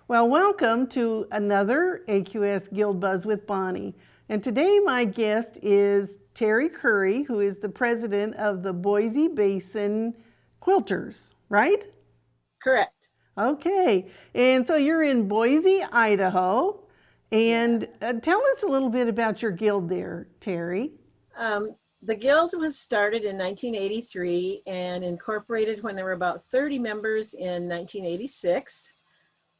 Well, welcome to another AQS Guild Buzz with Bonnie. And today my guest is Terri Curry, who is the president of the Boise Basin Quilters, right? Correct. Okay. And so you're in Boise, Idaho. Yeah. And tell us a little bit about your guild there, Terri. The Guild was started in 1983 and incorporated when there were about 30 members in 1986.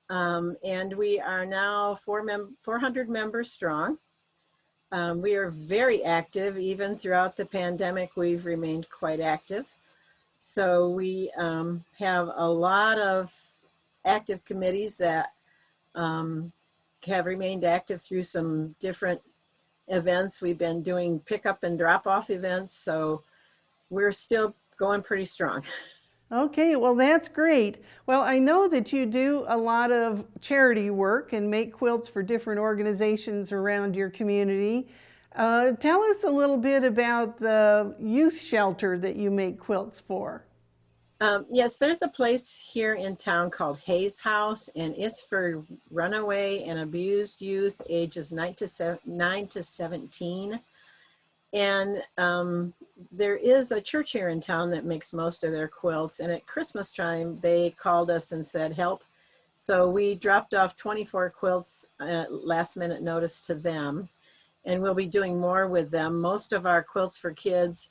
And we are now 400 members strong. We are very active. Even throughout the pandemic, we've remained quite active. So we have a lot of active committees that have remained active through some different events. We've been doing pickup and drop off events, so we're still going pretty strong. Okay, well, that's great. Well, I know that you do a lot of charity work and make quilts for different organizations around your community. Tell us a little bit about the youth shelter that you make quilts for. Yes, there's a place here in town called Hayes House, and it's for runaway and abused youth ages 9 to 17. And there is a church here in town that makes most of their quilts. And at Christmas time, they called us and said, help. So we dropped off 24 quilts at last minute notice to them. And we'll be doing more with them. Most of our quilts for kids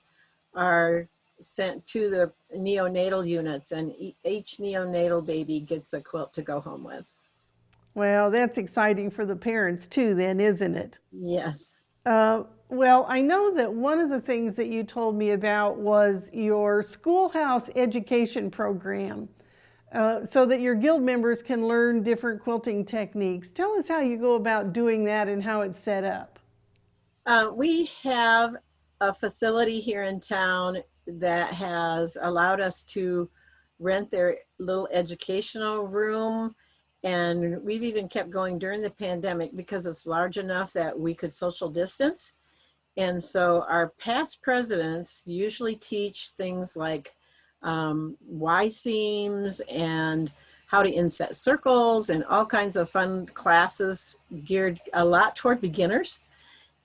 are sent to the neonatal units, and each neonatal baby gets a quilt to go home with. Well, that's exciting for the parents too, then, isn't it? Yes. Well, I know that one of the things that you told me about was your Schoolhouse education program, so that your guild members can learn different quilting techniques. Tell us how you go about doing that and how it's set up. We have a facility here in town that has allowed us to rent their little educational room. And we've even kept going during the pandemic because it's large enough that we could social distance. And so our past presidents usually teach things like Y seams and how to inset circles and all kinds of fun classes geared a lot toward beginners.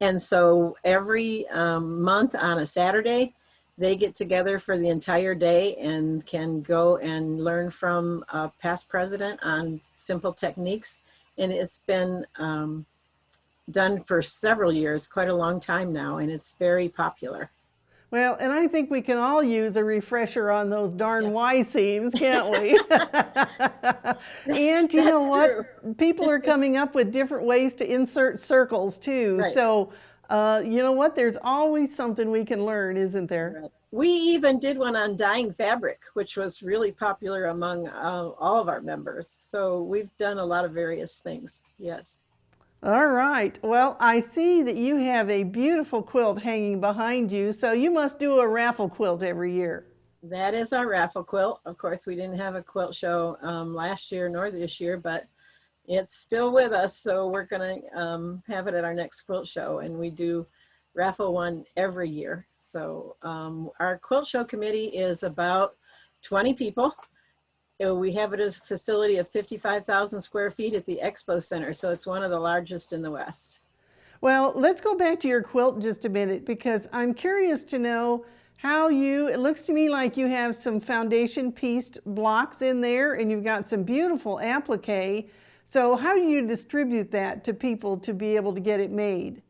And so every month on a Saturday, they get together for the entire day and can go and learn from a past president on simple techniques. And it's been done for several years, quite a long time now, and it's very popular. Well, and I think we can all use a refresher on those darn Yeah. Y seams, can't we? And you know That's what? true. People are coming up with different ways to insert circles too. Right. So, you know what? There's always something we can learn, isn't there? Right. We even did one on dyeing fabric, which was really popular among all of our members. So we've done a lot of various things. Yes. All right. Well, I see that you have a beautiful quilt hanging behind you. So you must do a raffle quilt every year. That is our raffle quilt. Of course, we didn't have a quilt show last year nor this year, but it's still with us. So we're going to have it at our next quilt show, and we do raffle one every year. So our quilt show committee is about 20 people. We have it as a facility of 55,000 square feet at the Expo Center. So it's one of the largest in the West. Well, let's go back to your quilt just a minute because I'm curious to know how it looks to me like you have some foundation pieced blocks in there and you've got some beautiful applique. So how do you distribute that to people to be able to get it made?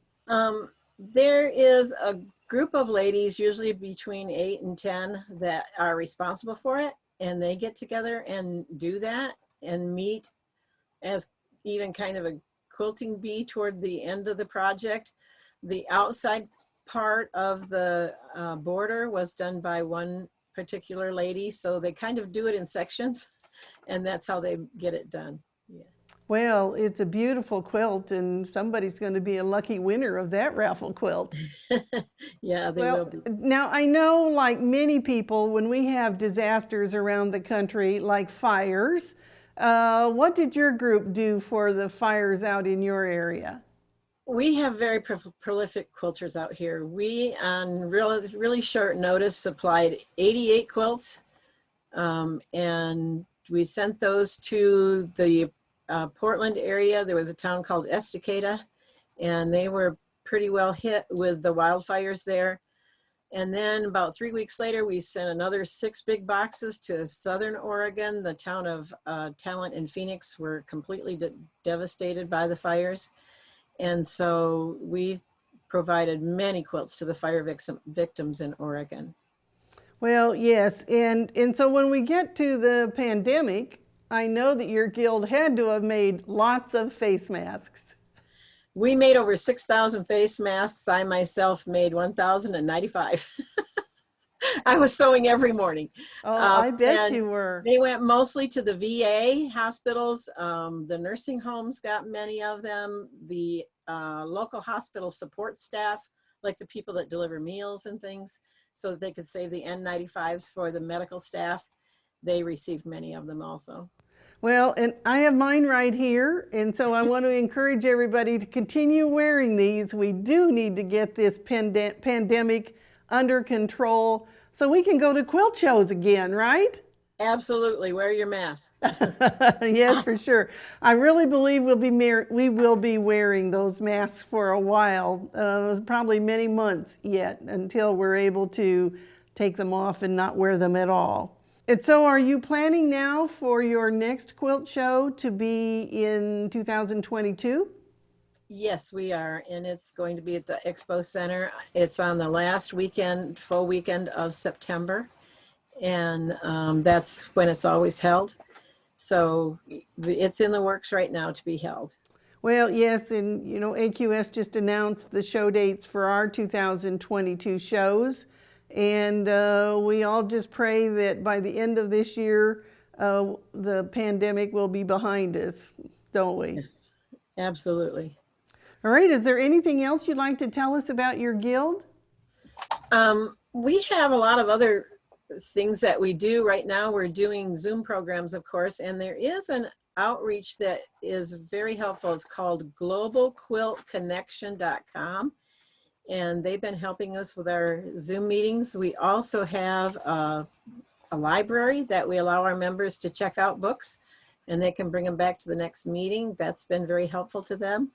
There is a group of ladies, usually between 8 and 10, that are responsible for it. And they get together and do that and meet as even kind of a quilting bee toward the end of the project. The outside part of the border was done by one particular lady. So they kind of do it in sections, and that's how they get it done. Yeah. Well, it's a beautiful quilt and somebody's going to be a lucky winner of that raffle quilt. Yeah, they will Well, be. now I know, like many people, when we have disasters around the country, like fires, what did your group do for the fires out in your area? We have very prolific quilters out here. We, on really short notice, supplied 88 quilts, and we sent those to the Portland area, there was a town called Estacada, and they were pretty well hit with the wildfires there. And then about 3 weeks later, we sent another 6 big boxes to Southern Oregon. The town of Talent and Phoenix were completely devastated by the fires. And so we provided many quilts to the fire victims in Oregon. Well, yes, and so when we get to the pandemic, I know that your guild had to have made lots of face masks. We made over 6,000 face masks. I myself made 1,095. I was sewing every morning. Oh, I bet you were. They went mostly to the VA hospitals. The nursing homes got many of them. The local hospital support staff, like the people that deliver meals and things, so that they could save the N95s for the medical staff. They received many of them also. Well, and I have mine right here, and so I want to encourage everybody to continue wearing these. We do need to get this pandemic under control so we can go to quilt shows again, right? Absolutely, wear your mask. Yes, for sure. I really believe we will be wearing those masks for a while, probably many months yet, until we're able to take them off and not wear them at all. And so are you planning now for your next quilt show to be in 2022? Yes, we are, and it's going to be at the Expo Center. It's on the last weekend, full weekend of September, and that's when it's always held. So it's in the works right now to be held. Well, yes, and you know, AQS just announced the show dates for our 2022 shows. And we all just pray that by the end of this year, the pandemic will be behind us, don't we? Yes, absolutely. All right, is there anything else you'd like to tell us about your guild? We have a lot of other things that we do. Right now we're doing Zoom programs, of course, and there is an outreach that is very helpful. It's called globalquiltconnection.com. And they've been helping us with our Zoom meetings. We also have a library that we allow our members to check out books, and they can bring them back to the next meeting. That's been very helpful to them.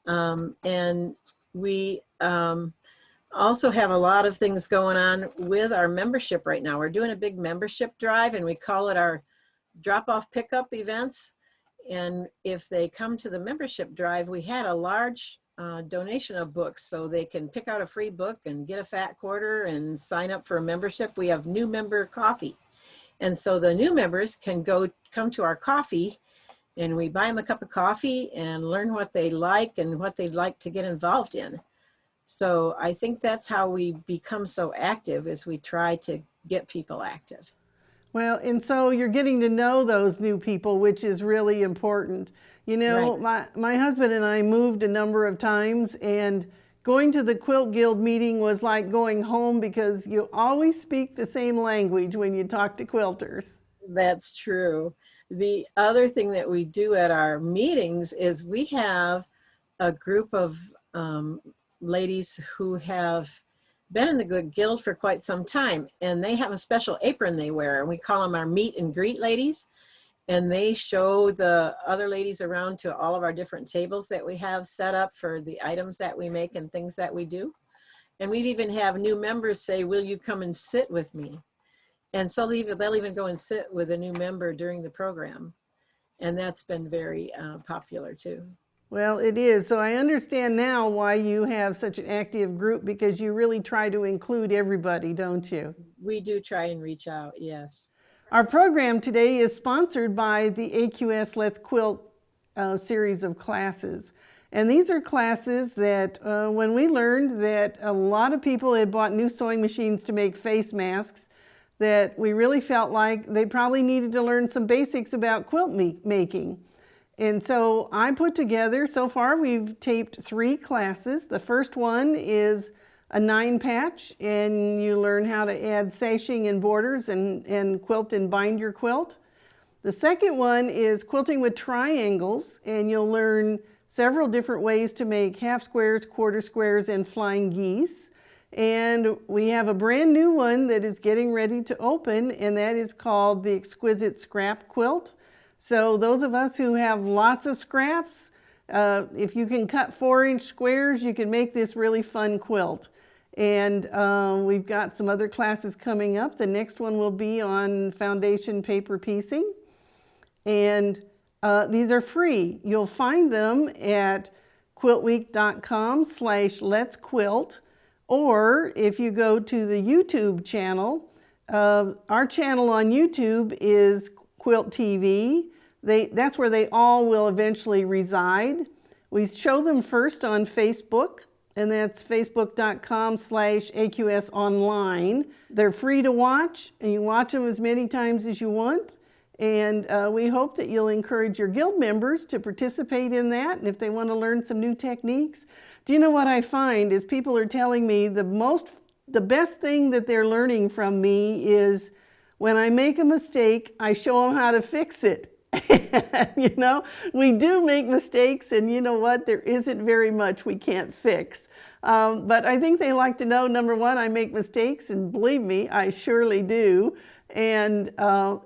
And we also have a lot of things going on with our membership right now. We're doing a big membership drive, and we call it our drop-off pickup events. And if they come to the membership drive, we had a large donation of books, so they can pick out a free book and get a fat quarter and sign up for a membership. We have new member coffee, and so the new members can come to our coffee, and we buy them a cup of coffee and learn what they like and what they'd like to get involved in. So I think that's how we become so active, is we try to get people active. Well, and so you're getting to know those new people, which is really important. You know, Right. my husband and I moved a number of times, and going to the Quilt Guild meeting was like going home, because you always speak the same language when you talk to quilters. That's true. The other thing that we do at our meetings is we have a group of ladies who have been in the Good Guild for quite some time, and they have a special apron they wear, and we call them our meet and greet ladies. And they show the other ladies around to all of our different tables that we have set up for the items that we make and things that we do. And we even have new members say, "Will you come and sit with me?" And so they'll even go and sit with a new member during the program. And that's been very popular too. Well, it is. So I understand now why you have such an active group, because you really try to include everybody, don't you? We do try and reach out, yes. Our program today is sponsored by the AQS Let's Quilt series of classes. And these are classes that when we learned that a lot of people had bought new sewing machines to make face masks, that we really felt like they probably needed to learn some basics about quilt making. And so I put together, so far we've taped 3 classes. The first one is a 9-patch, and you learn how to add sashing and borders and quilt and bind your quilt. The second one is quilting with triangles, and you'll learn several different ways to make half squares, quarter squares, and flying geese. And we have a brand new one that is getting ready to open, and that is called the Exquisite Scrap Quilt. So those of us who have lots of scraps, if you can cut 4-inch squares, you can make this really fun quilt. And we've got some other classes coming up. The next one will be on foundation paper piecing. And these are free. You'll find them at quiltweek.com/Let's Quilt. Or if you go to the YouTube channel, our channel on YouTube is Quilt TV. That's where they all will eventually reside. We show them first on Facebook, and that's facebook.com/AQS Online. They're free to watch, and you watch them as many times as you want. And we hope that you'll encourage your guild members to participate in that, and if they want to learn some new techniques. Do you know what I find is people are telling me the best thing that they're learning from me is when I make a mistake, I show them how to fix it. You know, we do make mistakes, and you know what? There isn't very much we can't fix. But I think they like to know, number one, I make mistakes, and believe me, I surely do. And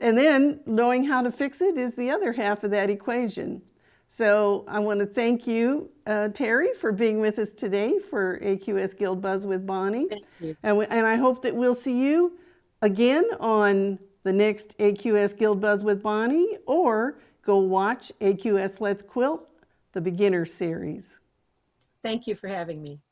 then knowing how to fix it is the other half of that equation. So I want to thank you, Terri, for being with us today for AQS Guild Buzz with Bonnie. Thank you. And I hope that we'll see you again on the next AQS Guild Buzz with Bonnie, or go watch AQS Let's Quilt, the beginner series. Thank you for having me.